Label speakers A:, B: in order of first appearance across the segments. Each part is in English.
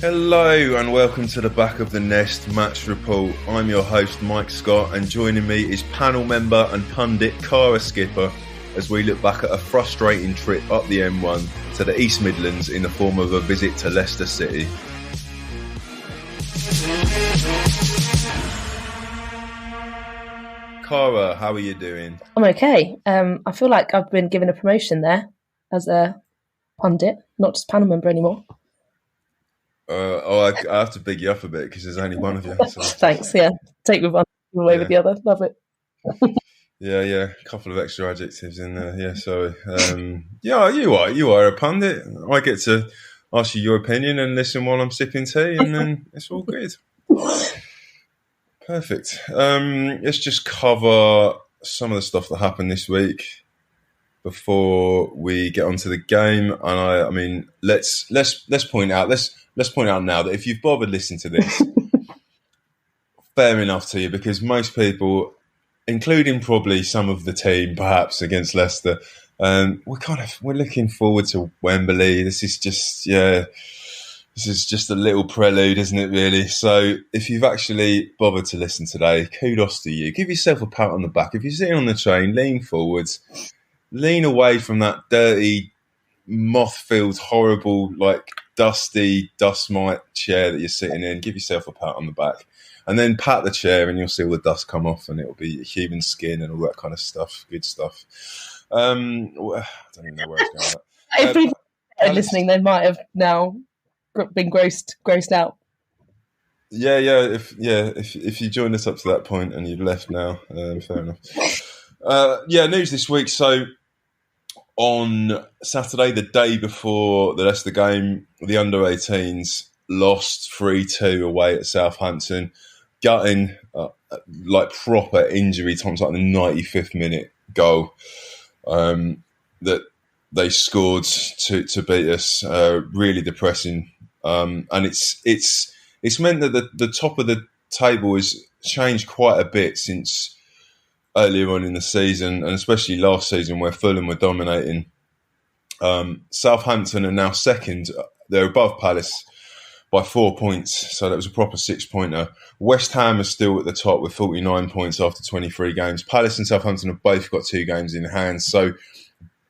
A: Hello and welcome to the Back of the Nest match report. I'm your host Mike Scott, and joining me is panel member and pundit Caragh skipper as we look back at a frustrating trip up the M1 to the East Midlands in the form of a visit to Leicester City. Caragh, how are you doing?
B: I'm okay. I feel like I've been given a promotion there as a pundit, not just panel member anymore.
A: I have to big you up a bit because there's only one of you. So.
B: Thanks, yeah. Take with one, away with the other. Love it.
A: Yeah. A couple of extra adjectives in there. Yeah, sorry. You are a pundit. I get to ask you your opinion and listen while I'm sipping tea, and then it's all good. Perfect. Let's just cover some of the stuff that happened this week before we get onto the game. And I mean, let's point out now that if you've bothered listening to this, fair enough to you, because most people, including probably some of the team, perhaps against Leicester, we're looking forward to Wembley. This is just a little prelude, isn't it, really? So if you've actually bothered to listen today, kudos to you. Give yourself a pat on the back. If you're sitting on the train, lean forwards, lean away from that dirty, moth-filled, horrible, dusty, dust mite chair that you're sitting in. Give yourself a pat on the back. And then pat the chair and you'll see all the dust come off and it'll be human skin and all that kind of stuff. Good stuff. I don't even know where it's going.
B: If people are listening, they might have now been grossed out.
A: Yeah. If you joined us up to that point and you've left now, fair enough. News this week. So on Saturday, the day before the Leicester game, the under-18s lost 3-2 away at Southampton, gutting proper injury times, like the 95th minute goal that they scored to beat us. Really depressing. And it's meant that the top of the table has changed quite a bit since earlier on in the season, and especially last season where Fulham were dominating. Southampton are now second. They're above Palace by 4 points, so that was a proper 6-pointer. West Ham are still at the top with 49 points after 23 games. Palace and Southampton have both got 2 games in hand, so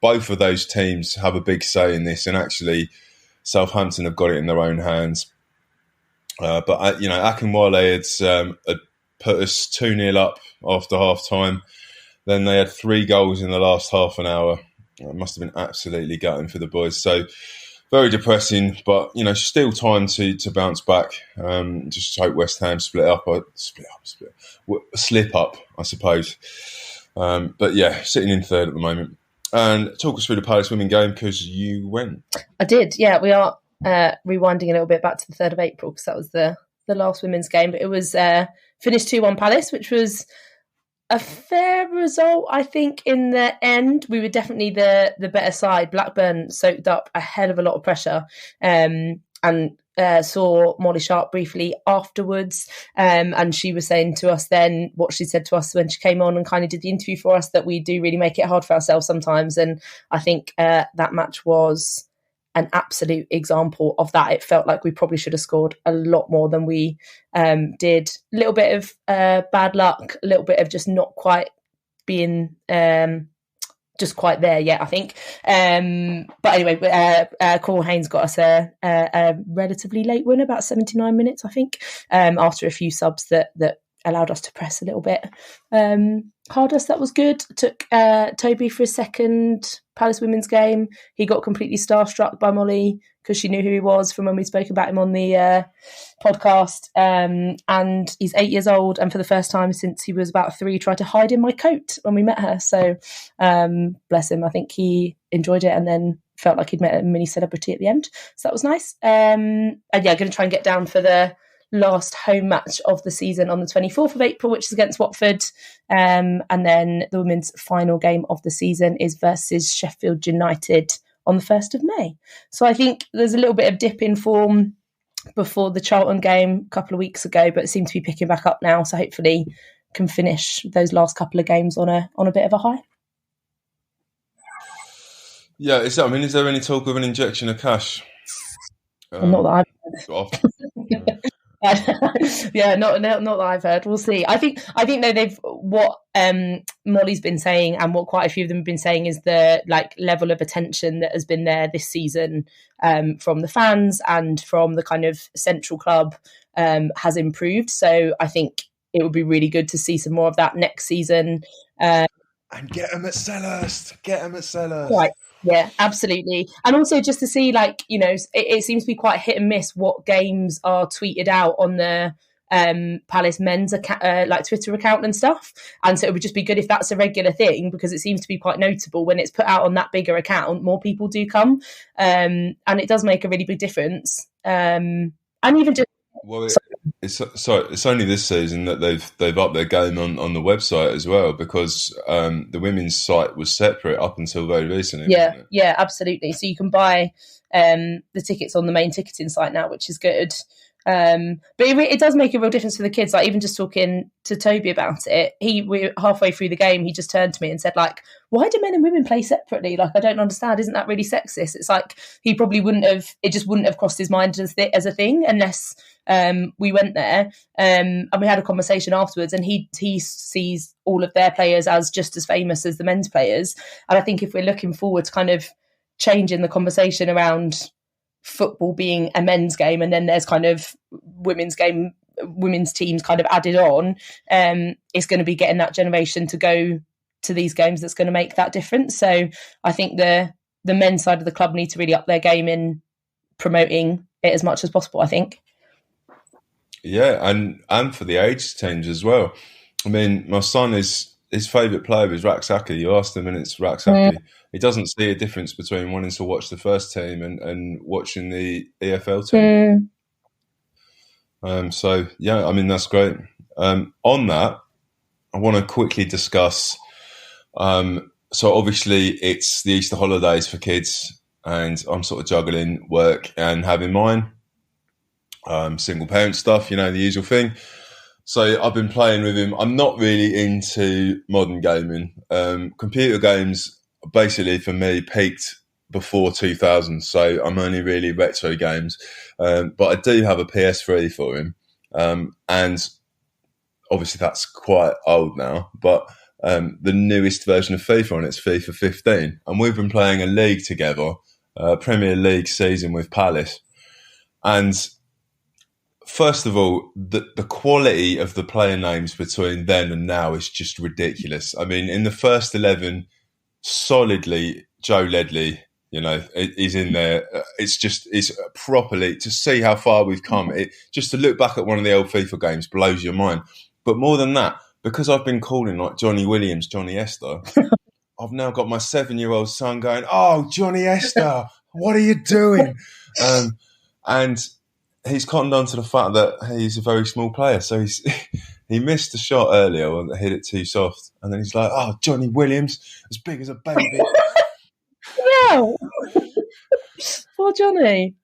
A: both of those teams have a big say in this, and actually Southampton have got it in their own hands. But Akinwale had put us 2-0 up after half-time. Then they had 3 goals in the last half an hour. It must have been absolutely gutting for the boys. So very depressing, but still time to bounce back. Just hope West Ham slip up, I suppose. But yeah, sitting in third at the moment. And talk us through the Palace women game, because you went.
B: I did, yeah. We are rewinding a little bit back to the 3rd of April, because that was the last women's game. But it was finished 2-1 Palace, which was a fair result, I think. In the end, we were definitely the better side. Blackburn soaked up a hell of a lot of pressure, and saw Molly Sharp briefly afterwards, and she was saying to us then what she said to us when she came on and kind of did the interview for us, that we do really make it hard for ourselves sometimes. And I think that match was an absolute example of that. It felt like we probably should have scored a lot more than we did. A little bit of bad luck, a little bit of just not quite being just quite there yet, I think. But anyway, Coral Haynes got us a relatively late win, about 79 minutes, I think, after a few subs that allowed us to press a little bit. Hardest, that was good. Took Toby for his second Palace women's game. He got completely starstruck by Molly because she knew who he was from when we spoke about him on the podcast. And he's 8 years old, and for the first time since he was about 3, tried to hide in my coat when we met her. So bless him. I think he enjoyed it and then felt like he'd met a mini celebrity at the end. So that was nice. And yeah, going to try and get down for the last home match of the season on the 24th of April, which is against Watford. And then the women's final game of the season is versus Sheffield United on the 1st of May. So I think there's a little bit of dip in form before the Charlton game a couple of weeks ago, but it seems to be picking back up now. So hopefully can finish those last couple of games on a bit of a high.
A: Yeah, is there any talk of an injection of cash
B: Not that
A: Off,
B: yeah, not that I've heard. We'll see. I think though they've what Molly's been saying and what quite a few of them have been saying is the like level of attention that has been there this season from the fans and from the kind of central club has improved. So I think it would be really good to see some more of that next season.
A: And get them at Selhurst. Get them at Selhurst.
B: Right. Yeah, absolutely. And also just to see, like, you know, it seems to be quite hit and miss what games are tweeted out on the Palace men's like Twitter account and stuff. And so it would just be good if that's a regular thing, because it seems to be quite notable when it's put out on that bigger account, more people do come. And it does make a really big difference. And even just...
A: Well, it's only this season that they've upped their game on the website as well, because the women's site was separate up until very recently.
B: Yeah, absolutely. So you can buy the tickets on the main ticketing site now, which is good. But it does make a real difference for the kids. Like, even just talking to Toby about it, we halfway through the game, he just turned to me and said, like, why do men and women play separately? Like, I don't understand. Isn't that really sexist? It's like he probably it just wouldn't have crossed his mind as a thing unless we went there. And we had a conversation afterwards, and he sees all of their players as just as famous as the men's players. And I think if we're looking forward to kind of changing the conversation around football being a men's game and then there's kind of women's teams kind of added on, it's going to be getting that generation to go to these games that's going to make that difference. So I think the men's side of the club need to really up their game in promoting it as much as possible, I think.
A: Yeah, and for the age teams as well. I mean, my son his favourite player is Raksaki. You asked him and it's Raksaki. He doesn't see a difference between wanting to watch the first team and watching the EFL team. So, yeah, I mean, that's great. On that, I want to quickly discuss, so obviously it's the Easter holidays for kids, and I'm sort of juggling work and having mine. Single parent stuff, you know, the usual thing. So I've been playing with him. I'm not really into modern gaming. Computer games, basically for me, peaked before 2000. So I'm only really retro games. But I do have a PS3 for him. And obviously that's quite old now. But the newest version of FIFA on it's FIFA 15. And we've been playing a league together, Premier League season with Palace. And first of all, the quality of the player names between then and now is just ridiculous. I mean, in the first 11, solidly Joe Ledley, you know, is in there. It's properly, to see how far we've come. Just to look back at one of the old FIFA games blows your mind. But more than that, because I've been calling like Johnny Williams, Johnny Esther, I've now got my 7-year-old son going, "Oh, Johnny Esther, what are you doing?" And he's cottoned on to the fact that he's a very small player. So he missed the shot earlier and hit it too soft. And then he's like, "Oh, Johnny Williams, as big as a baby."
B: Yeah. Poor Johnny.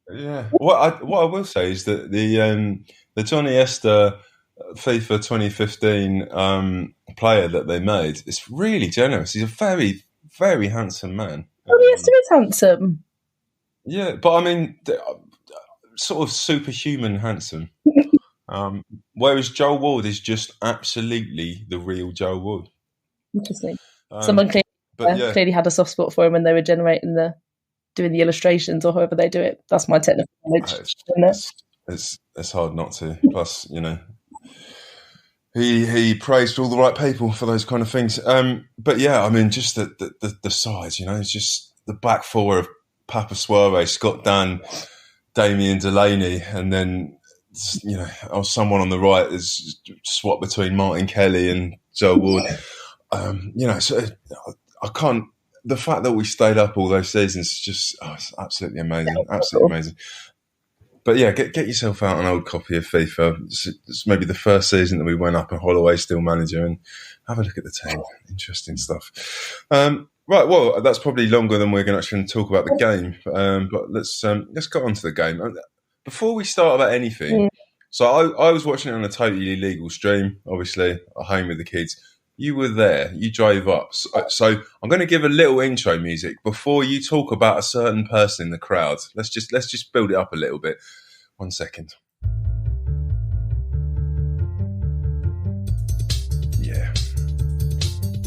A: Yeah. What I will say is that the Johnny Esther FIFA 2015 player that they made is really generous. He's a very, very handsome man.
B: Johnny Esther is handsome.
A: Yeah, but I mean, sort of superhuman handsome. Whereas Joel Ward is just absolutely the real Joel Ward.
B: Interesting. Someone clearly had a soft spot for him when they were doing the illustrations or however they do it. That's my technical knowledge.
A: It's hard not to. Plus, you know, he praised all the right people for those kind of things. But yeah, I mean, just the size, you know, it's just the back four of Papa Suarez, Scott Dann, Damien Delaney, and then, you know, someone on the right is swapped between Martin Kelly and Joe Ward. You know, so I can't. The fact that we stayed up all those seasons is just it's absolutely amazing, absolutely amazing. But yeah, get yourself out an old copy of FIFA. It's maybe the first season that we went up and Holloway's still manager, and have a look at the team. Interesting stuff. Right, well, that's probably longer than we're going to actually talk about the game. But let's get on to the game. Before we start about anything, so I was watching it on a totally legal stream, obviously, at home with the kids. You were there. You drove up. So I'm going to give a little intro music before you talk about a certain person in the crowd. Let's just build it up a little bit. 1 second. Yeah,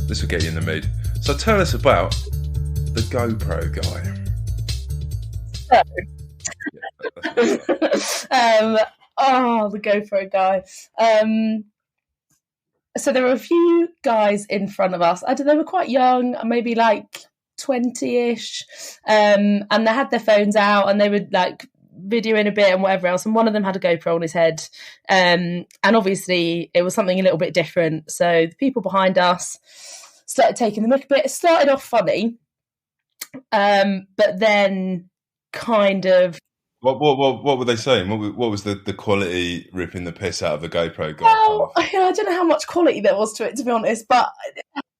A: this will get you in the mood. So tell us about the GoPro guy.
B: The GoPro guy. So there were a few guys in front of us. They were quite young, maybe like 20-ish, and they had their phones out and they were like videoing a bit and whatever else. And one of them had a GoPro on his head, and obviously it was something a little bit different. So the people behind us started taking the mick a bit. It started off funny, but then kind of.
A: What were they saying? What was the quality ripping the piss out of the GoPro guy?
B: Well, I don't know how much quality there was to it, to be honest, but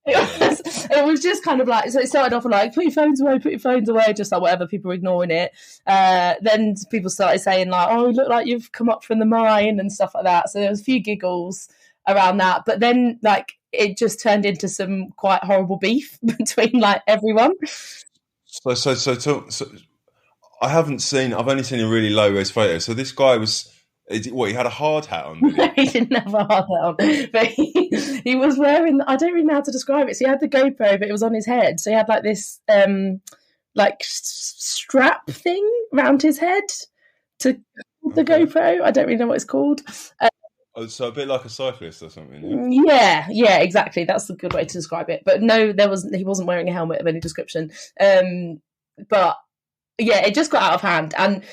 B: it was just kind of like, so it started off like, put your phones away, just like whatever, people were ignoring it. Then people started saying like, oh, you look like you've come up from the mine and stuff like that. So there was a few giggles around that, but then like it just turned into some quite horrible beef between like everyone.
A: So I've only seen a really low-res photo. So this guy he had a hard hat on?
B: No, he didn't have a hard hat on. But he was wearing, I don't really know how to describe it. So he had the GoPro, but it was on his head. So he had like this like strap thing around his head to the GoPro. I don't really know what it's called.
A: So a bit like a cyclist or something.
B: Yeah, exactly. That's a good way to describe it. But no, he wasn't wearing a helmet of any description. But yeah, it just got out of hand, and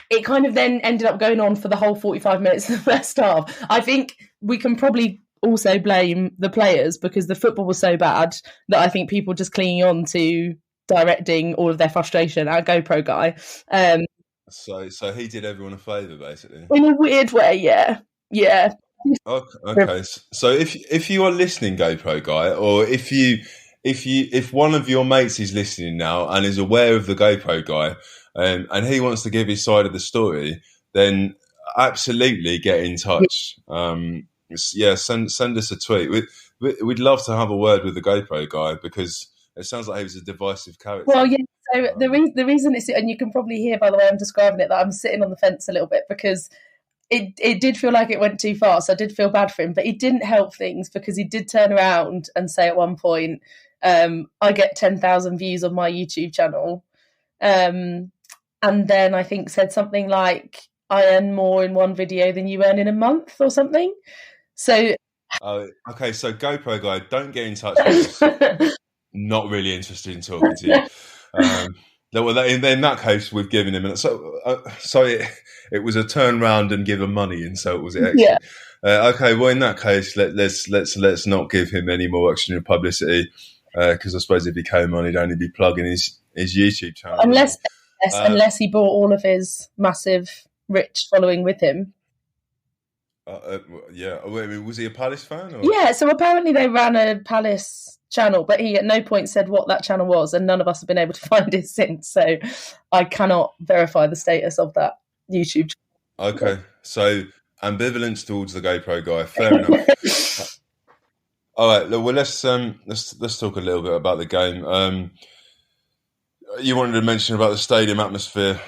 B: it kind of then ended up going on for the whole 45 minutes of the first half. I think we can probably also blame the players because the football was so bad that I think people just clinging on to directing all of their frustration at GoPro guy.
A: So he did everyone a favour, basically.
B: In a weird way, yeah.
A: Okay. So if you are listening, GoPro guy, or if one of your mates is listening now and is aware of the GoPro guy, and he wants to give his side of the story, then absolutely get in touch. Send us a tweet. We'd love to have a word with the GoPro guy because it sounds like he was a divisive character.
B: Well, yeah. So the reason it's, and you can probably hear by the way I'm describing it, that I'm sitting on the fence a little bit because it did feel like it went too far. So I did feel bad for him, but he didn't help things because he did turn around and say at one point, I get 10,000 views on my YouTube channel. And then I think said something like, I earn more in one video than you earn in a month or something. So,
A: okay. So GoPro guy, don't get in touch with us. Not really interested in talking to you. In that case, we've given him. It was a turn round and give him money insult, was it? Actually?
B: Yeah.
A: Okay. Well, in that case, let's not give him any more extra publicity because I suppose if he came on, he'd only be plugging his YouTube channel.
B: Unless he brought all of his massive rich following with him.
A: Yeah. I mean, was he a Palace fan? Or?
B: Yeah. So apparently they ran a Palace channel, but he at no point said what that channel was, and none of us have been able to find it since. So I cannot verify the status of that YouTube channel.
A: Okay. So ambivalence towards the GoPro guy. Fair enough. All right. Well, let's talk a little bit about the game. You wanted to mention about the stadium atmosphere.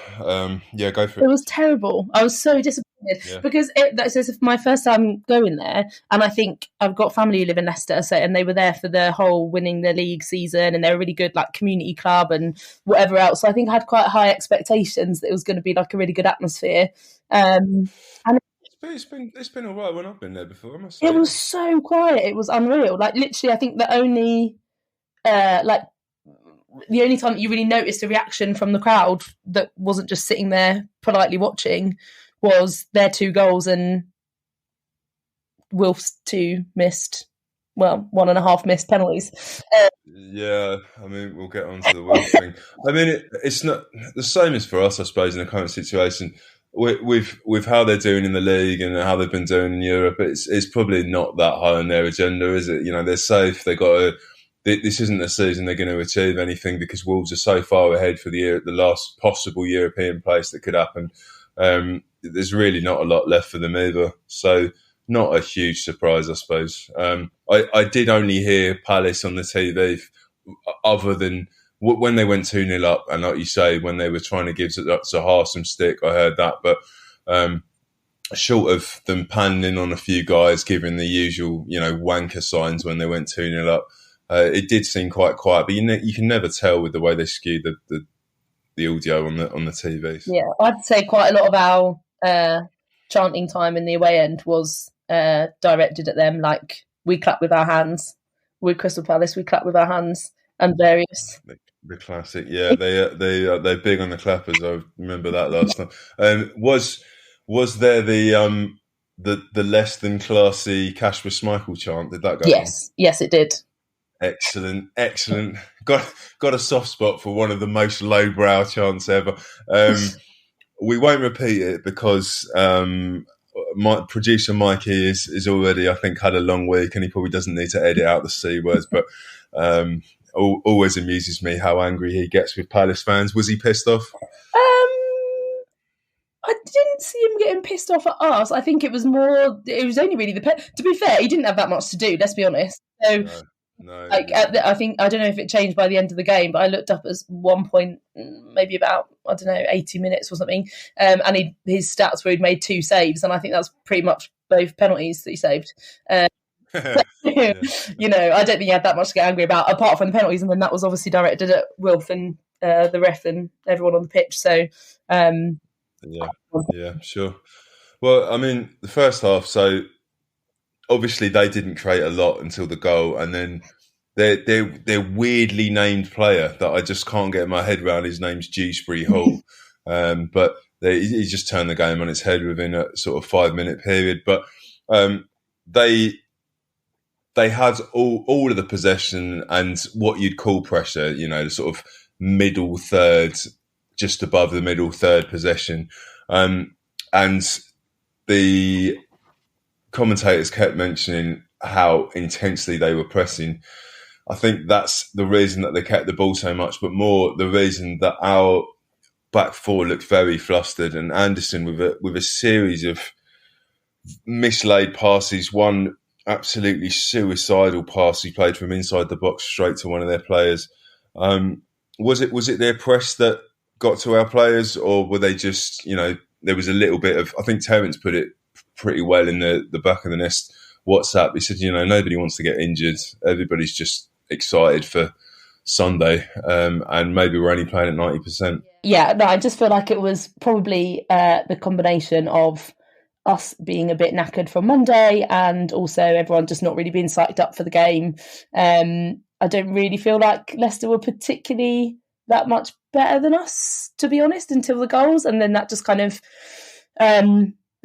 A: Yeah, go for it.
B: It was terrible. I was so disappointed because this is my first time going there, and I think I've got family who live in Leicester, and they were there for the whole winning the league season, and they're a really good like community club and whatever else. So I think I had quite high expectations that it was going to be like a really good atmosphere. And
A: it's been all right when I've been there before, I must say.
B: It was so quiet. It was unreal. Like literally, I think the only time that you really noticed a reaction from the crowd that wasn't just sitting there politely watching was their 2 goals and Wilf's 2 missed, 1.5 missed penalties.
A: Yeah, I mean, we'll get on to the Wilf thing. I mean, it's not the same as for us, I suppose, in the current situation. With how they're doing in the league and how they've been doing in Europe, it's probably not that high on their agenda, is it? You know, they're safe. They got to. This isn't the season they're going to achieve anything because Wolves are so far ahead for the last possible European place that could happen. There's really not a lot left for them either. So not a huge surprise, I suppose. I did only hear Palace on the TV, other than when they went 2-0 up, and like you say, when they were trying to give Zaha some stick, I heard that. But short of them panning on a few guys, giving the usual, wanker signs when they went 2-0 up, it did seem quite quiet. But you can never tell with the way they skewed the audio on the TV. So.
B: Yeah, I'd say quite a lot of our chanting time in the away end was directed at them. Like, we clap with our hands. With Crystal Palace, we clap with our hands, and various.
A: The classic, yeah. They're big on the clappers. I remember that last time. Was there the less than classy Kasper Schmeichel chant? Did that go on?
B: Yes, it did.
A: Excellent. Got a soft spot for one of the most lowbrow chants ever. We won't repeat it because my producer Mikey is already, I think, had a long week, and he probably doesn't need to edit out the C words. But always amuses me how angry he gets with Palace fans. Was he pissed off?
B: I didn't see him getting pissed off at us. I think it was only really to be fair, he didn't have that much to do, let's be honest. So,
A: no.
B: I think, I don't know if it changed by the end of the game, but I looked up at one point, maybe about, 80 minutes or something, and his stats were he'd made 2 saves, and I think that's pretty much both penalties that he saved.
A: Yeah.
B: I don't think he had that much to get angry about, apart from the penalties, and then that was obviously directed at Wilf and the ref and everyone on the pitch. So,
A: yeah, sure. Well, I mean, the first half, so obviously they didn't create a lot until the goal, and then their weirdly named player that I just can't get my head around, his name's Dewsbury-Hall, but he just turned the game on its head within a sort of 5-minute period. But they had all of the possession and what you'd call pressure, the sort of middle third, just above the middle third possession. And the commentators kept mentioning how intensely they were pressing. I think that's the reason that they kept the ball so much, but more the reason that our back four looked very flustered, and Anderson with a series of mislaid passes, one absolutely suicidal pass he played from inside the box straight to one of their players. Was it their press that got to our players, or were they just, there was a little bit of, I think Terence put it pretty well in the back of the nest WhatsApp. He said, nobody wants to get injured. Everybody's just excited for Sunday, and maybe we're only playing at 90%.
B: Yeah, no, I just feel like it was probably the combination of us being a bit knackered from Monday, and also everyone just not really being psyched up for the game. I don't really feel like Leicester were particularly that much better than us, to be honest, until the goals, and then that just kind of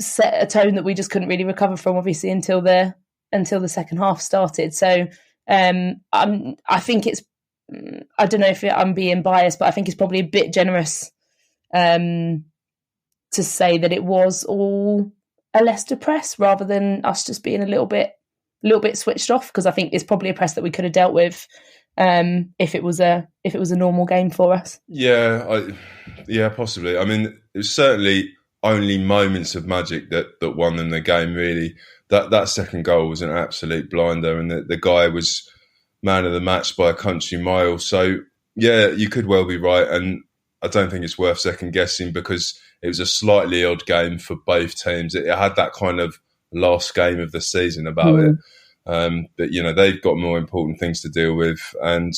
B: set a tone that we just couldn't really recover from, obviously, until the second half started. So I think it's, I don't know if I'm being biased, but I think it's probably a bit generous to say that it was all a Leicester press rather than us just being a little bit switched off, because I think it's probably a press that we could have dealt with if it was a normal game for us.
A: Yeah, possibly. I mean, it was certainly only moments of magic that won them the game, really. That second goal was an absolute blinder, and the guy was man of the match by a country mile. So, yeah, you could well be right, and I don't think it's worth second guessing, because it was a slightly odd game for both teams. It had that kind of last game of the season about it. But, they've got more important things to deal with, and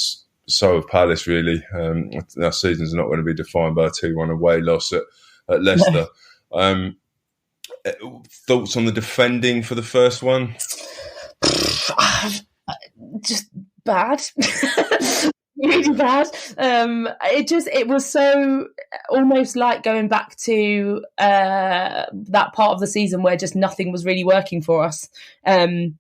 A: so have Palace, really. Our season's not going to be defined by a 2-1 away loss at Leicester. Thoughts on the defending for the first one?
B: Just bad. Really bad. It was so almost like going back to that part of the season where just nothing was really working for us. We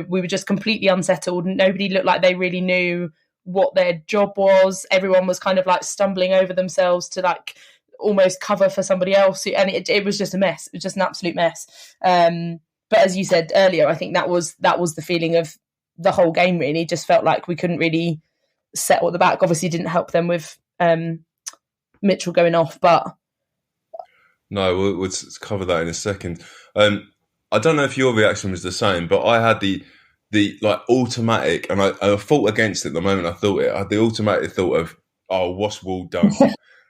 B: were just completely unsettled. Nobody looked like they really knew what their job was. Everyone was kind of like stumbling over themselves to like almost cover for somebody else, and it was just a mess. It was just an absolute mess. But as you said earlier, I think that was the feeling of the whole game. Really, just felt like we couldn't really settle at the back. Obviously, didn't help them with Mitchell going off, but
A: no, we'll cover that in a second. I don't know if your reaction was the same, but I had the like automatic, and I fought against it the moment I thought it. I had the automatic thought of, oh, what's Ward done?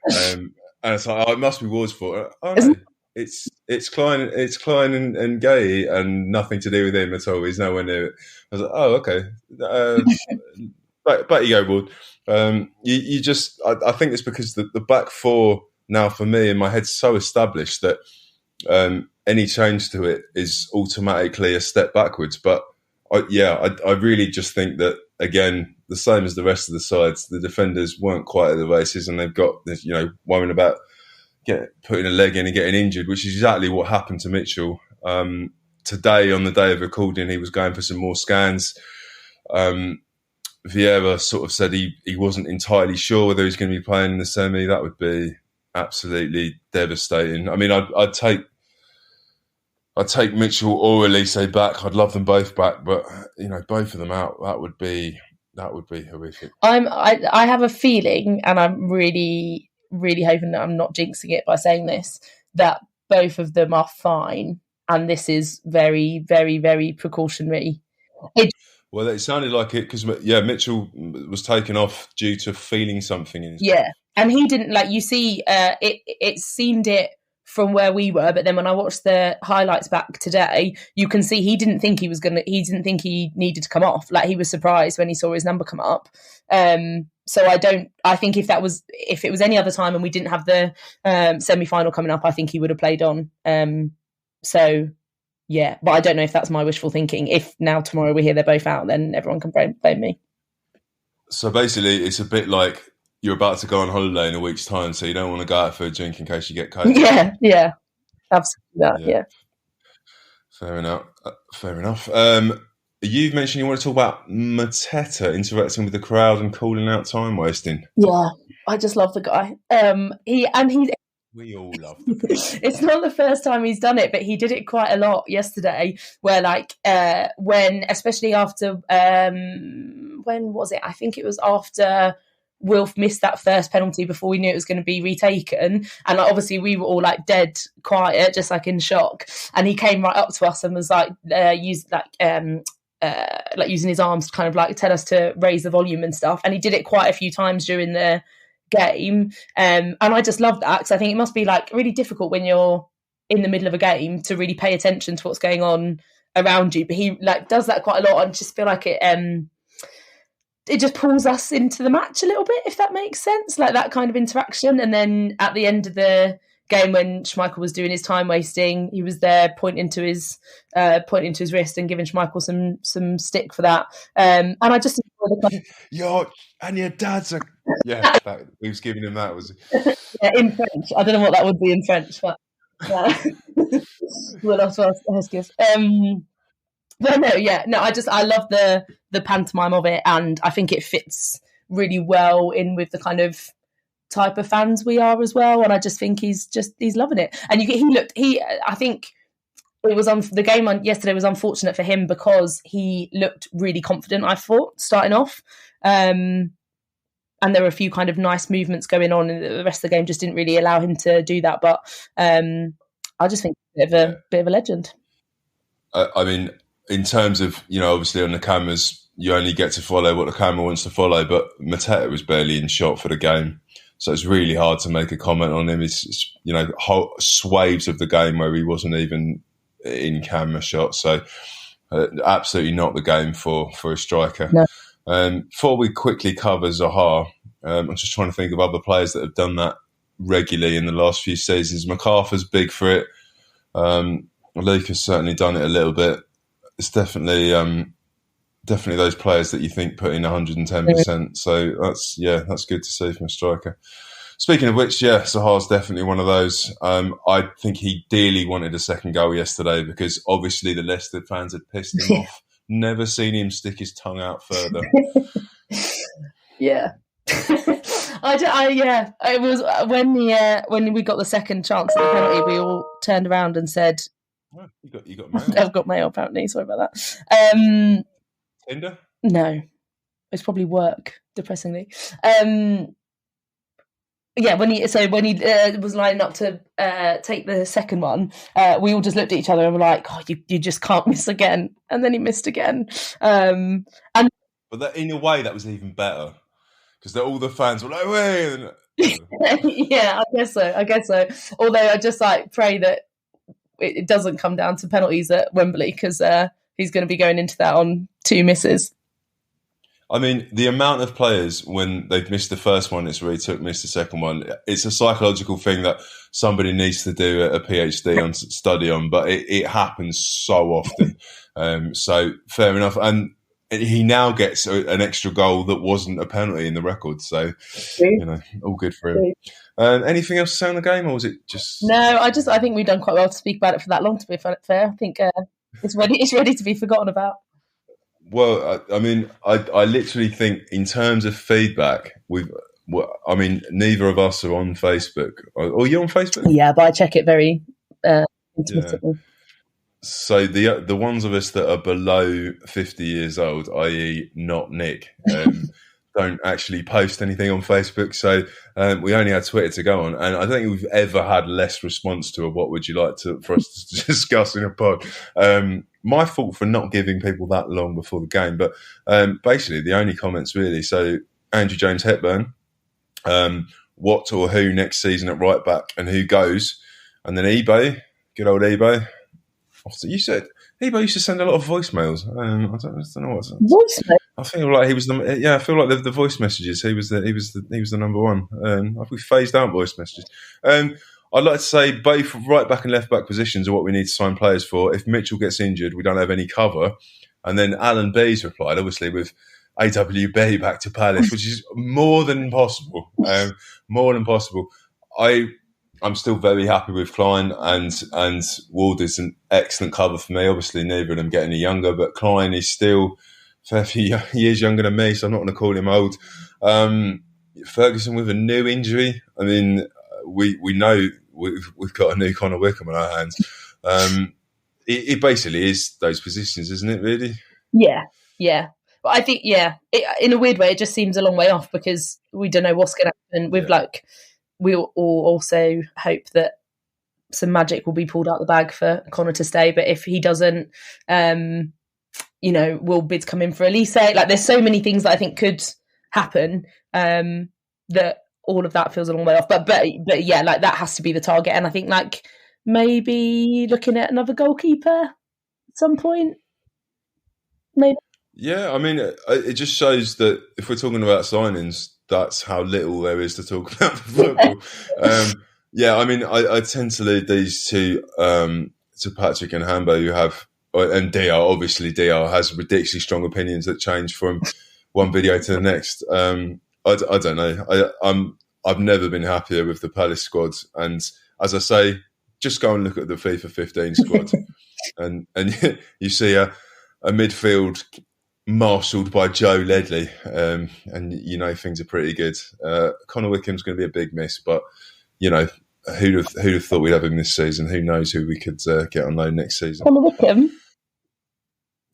A: And it's like, oh, it must be Ward's fault. Oh no, it's Klein and Gay, and nothing to do with him at all. He's nowhere near it. I was like, oh, okay. Back you go, Ward. You just, I think it's because the back four now for me in my head's so established that any change to it is automatically a step backwards. But I really just think that, again, the same as the rest of the sides, the defenders weren't quite at the races, and they've got this, worrying about putting a leg in and getting injured, which is exactly what happened to Mitchell. Today, on the day of recording, he was going for some more scans. Vieira sort of said he wasn't entirely sure whether he was going to be playing in the semi. That would be absolutely devastating. I mean, I'd take Mitchell or Elise back. I'd love them both back, but both of them out, that would be horrific.
B: I have a feeling, and I'm really, really hoping that I'm not jinxing it by saying this, that both of them are fine, and this is very, very, very precautionary.
A: Well, it sounded like it because Mitchell was taken off due to feeling something in his
B: back. And he didn't you see. It seemed it from where we were, but then when I watched the highlights back today, you can see he didn't think he needed to come off. He was surprised when he saw his number come up. So I think if it was any other time and we didn't have the semi-final coming up, I think he would have played on. Yeah, but I don't know if that's my wishful thinking. If now tomorrow we hear they're both out, then everyone can blame me. So
A: basically, it's a bit like you're about to go on holiday in a week's time, so you don't want to go out for a drink in case you get COVID.
B: Yeah, absolutely. Yeah.
A: Fair enough. You've mentioned you want to talk about Mateta interacting with the crowd and calling out time wasting.
B: Yeah, I just love the guy.
A: We all love him.
B: It's not the first time he's done it, but he did it quite a lot yesterday where when, especially after, when was it? I think it was after Wilf missed that first penalty before we knew it was going to be retaken. And obviously we were all dead quiet, just in shock. And he came right up to us and was using his arms to kind of tell us to raise the volume and stuff. And he did it quite a few times during the game, and I just love that because I think it must be really difficult when you're in the middle of a game to really pay attention to what's going on around you. But he does that quite a lot, and just feel like it just pulls us into the match a little bit, if that makes sense, that kind of interaction. And then at the end of the game, when Schmeichel was doing his time wasting, he was there pointing to his wrist and giving Schmeichel some stick for that. And I just enjoy the kind of
A: your dad's a he was giving him that, was
B: yeah, in French. I don't know what that would be in French, but we'll have to ask Huskies. But I love the pantomime of it, and I think it fits really well in with the kind of type of fans we are as well. And I just think he's loving it. And I think it was the game on yesterday was unfortunate for him because he looked really confident, I thought, starting off. And there were a few kind of nice movements going on, and the rest of the game just didn't really allow him to do that. But I just think he's a bit of a legend.
A: I mean, in terms of, obviously on the cameras, you only get to follow what the camera wants to follow, but Mateta was barely in shot for the game. So it's really hard to make a comment on him. It's whole swathes of the game where he wasn't even in camera shot. So absolutely not the game for a striker.
B: No.
A: Before we quickly cover Zaha, I'm just trying to think of other players that have done that regularly in the last few seasons. MacArthur's big for it. Luke has certainly done it a little bit. It's definitely those players that you think put in 110%. So that's good to see from a striker. Speaking of which, Zaha's definitely one of those. I think he dearly wanted a second goal yesterday because obviously the Leicester fans had pissed him off. Never seen him stick his tongue out further.
B: Yeah. It was when we got the second chance at the penalty, we all turned around and said,
A: oh, you got mail.
B: I've got mail apparently, sorry about that.
A: Tinder?
B: No. It's probably work, depressingly. Yeah, when he was lining up to take the second one, we all just looked at each other and were like, "Oh, you just can't miss again." And then he missed again. And
A: But in a way, that was even better because all the fans were like, "Wait!"
B: Yeah, I guess so. Although I just pray that it doesn't come down to penalties at Wembley, because he's going to be going into that on 2 misses.
A: I mean, the amount of players, when they've missed the first one, it's really missed the second one. It's a psychological thing that somebody needs to do a PhD on, study on, but it happens so often. So fair enough. And he now gets an extra goal that wasn't a penalty in the record. So, all good for him. Anything else to say on the game, or was it just...
B: No, I think we've done quite well to speak about it for that long, to be fair. I think it's ready to be forgotten about.
A: Well, I mean, I literally think in terms of feedback, neither of us are on Facebook. Are you on Facebook?
B: Yeah, but I check it very intermittently.
A: Yeah. So the ones of us that are below 50 years old, i.e. not Nick, don't actually post anything on Facebook. So we only had Twitter to go on. And I don't think we've ever had less response to a "what would you like for us to discuss in a pod." My fault for not giving people that long before the game. But basically, the only comments really. So Andrew James Hepburn, what or who next season at right back and who goes? And then eBay, good old eBay. You said eBay used to send a lot of voicemails. I don't know what's
B: voicemail.
A: I feel like he was I feel like the voice messages. He was the number one. We phased out voice messages. I'd like to say both right back and left back positions are what we need to sign players for. If Mitchell gets injured, we don't have any cover. And then Alan B's replied, obviously with AWB back to Palace, which is more than impossible. More than possible. I'm still very happy with Klein, and Ward is an excellent cover for me. Obviously, neither of them get any younger, but Klein is still a fair few years younger than me, so I'm not going to call him old. Ferguson with a new injury. I mean, we know we've got a new Connor Wickham on our hands. It basically is those positions, isn't it, really?
B: Yeah. But I think, in a weird way, it just seems a long way off because we don't know what's going to happen with we all also hope that some magic will be pulled out the bag for Connor to stay. But if he doesn't, will bids come in for Elise? There's so many things that I think could happen that all of that feels a long way off. But yeah, that has to be the target. And I think maybe looking at another goalkeeper at some point. Maybe.
A: Yeah, I mean, it just shows that if we're talking about signings, that's how little there is to talk about for football. I mean, I tend to lead these to Patrick and Hambo, who have, and DR. Obviously, DR has ridiculously strong opinions that change from one video to the next. I don't know. I've never been happier with the Palace squad, and as I say, just go and look at the FIFA 15 squad, and you see a midfield marshalled by Joe Ledley, and things are pretty good. Connor Wickham's going to be a big miss, but who'd have thought we'd have him this season? Who knows who we could get on loan next season?
B: Connor Wickham.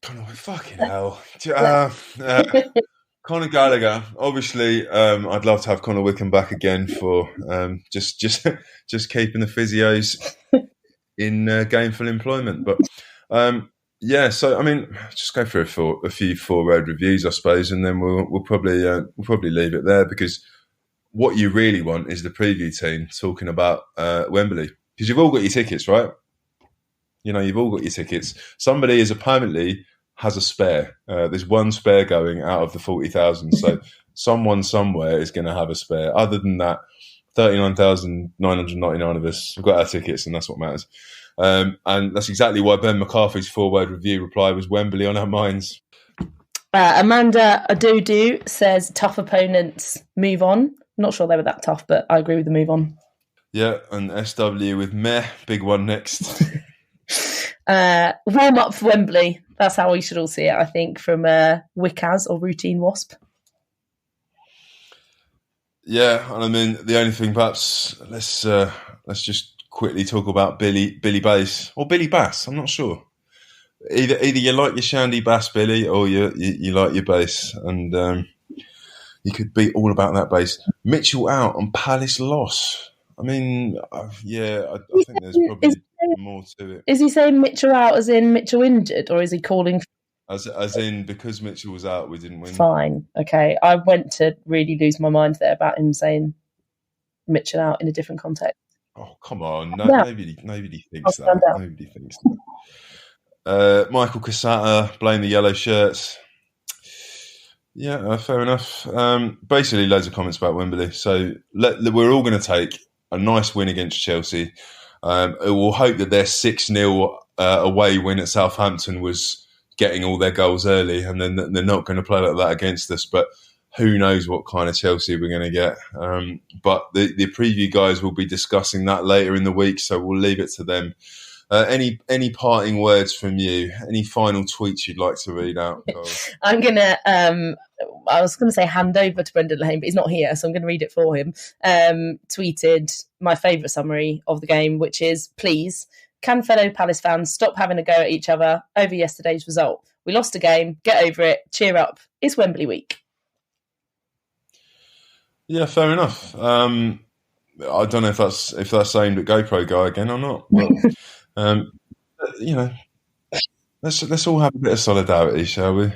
A: Fucking hell. Conor Gallagher. Obviously, I'd love to have Connor Wickham back again for just keeping the physios in gainful employment. But so I mean, just go through a few four-word reviews, I suppose, and then we'll probably leave it there, because what you really want is the preview team talking about Wembley, because you've all got your tickets, right? You've all got your tickets. Somebody apparently has a spare. There's one spare going out of the 40,000. So someone somewhere is going to have a spare. Other than that, 39,999 of us have got our tickets, and that's what matters. And that's exactly why Ben McCarthy's four-word review reply was Wembley on our minds.
B: Amanda Adodu says, tough opponents, move on. Not sure they were that tough, but I agree with the move on.
A: Yeah, and SW with meh, big one next.
B: Warm up for Wembley. That's how we should all see it, I think, from Wickaz or Routine Wasp.
A: Yeah, and I mean, the only thing, perhaps, let's just quickly talk about Billy Bass or Billy Bass. I'm not sure. Either you like your Shandy Bass, Billy, or you like your bass. And he could be all about that base. Mitchell out and Palace loss. I mean, I think there's probably more to it.
B: Is he saying Mitchell out as in Mitchell injured, or is he calling...
A: As in, because Mitchell was out, we didn't win.
B: Fine, okay. I went to really lose my mind there about him saying Mitchell out in a different context.
A: Oh, come on. Nobody thinks that. Nobody thinks that. Michael Cassata, blame the yellow shirts. Yeah, fair enough. Basically, loads of comments about Wembley. So we're all going to take a nice win against Chelsea. We'll hope that their 6-0 away win at Southampton was getting all their goals early, and then they're not going to play like that against us. But who knows what kind of Chelsea we're going to get. But the preview guys will be discussing that later in the week, so we'll leave it to them. Any parting words from you? Any final tweets you'd like to read out?
B: I'm going to... I was going to say hand over to Brendan Lane, but he's not here, so I'm going to read it for him. Tweeted my favourite summary of the game, which is, please, can fellow Palace fans stop having a go at each other over yesterday's result? We lost a game. Get over it. Cheer up. It's Wembley week. Yeah,
A: fair enough. I don't know if that's aimed at GoPro guy again or not. But, let's all have a bit of solidarity, shall we?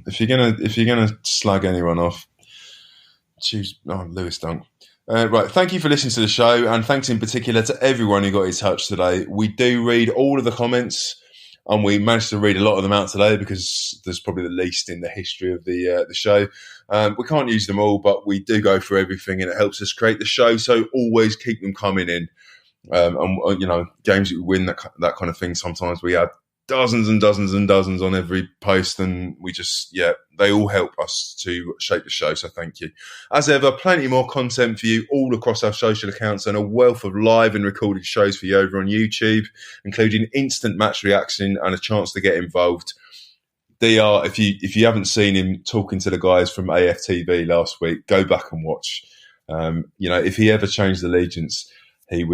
A: If you're gonna slag anyone off, choose Lewis Dunk. Right, thank you for listening to the show, and thanks in particular to everyone who got in touch today. We do read all of the comments, and we managed to read a lot of them out today because there's probably the least in the history of the show. We can't use them all, but we do go through everything, and it helps us create the show. So always keep them coming in. And games that we win, that kind of thing. Sometimes we have dozens and dozens and dozens on every post, and they all help us to shape the show, so thank you. As ever, plenty more content for you all across our social accounts, and a wealth of live and recorded shows for you over on YouTube, including instant match reaction and a chance to get involved. DR, if you haven't seen him talking to the guys from AFTV last week, go back and watch. If he ever changed allegiance, he'd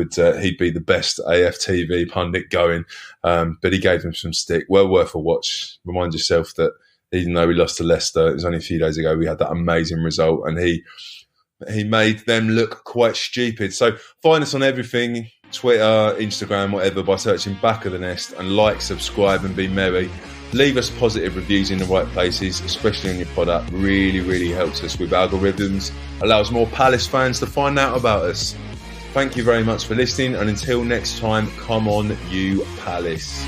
A: be the best AFTV pundit going, but he gave them some stick. Well worth a watch. Remind yourself that even though we lost to Leicester, it was only a few days ago, we had that amazing result, and he made them look quite stupid. So find us on everything, Twitter, Instagram, whatever, by searching Back of the Nest, and like, subscribe, and be merry. Leave us positive reviews in the right places, especially on your pod app. Really, really helps us with algorithms, allows more Palace fans to find out about us. Thank you very much for listening, and until next time, come on, you Palace.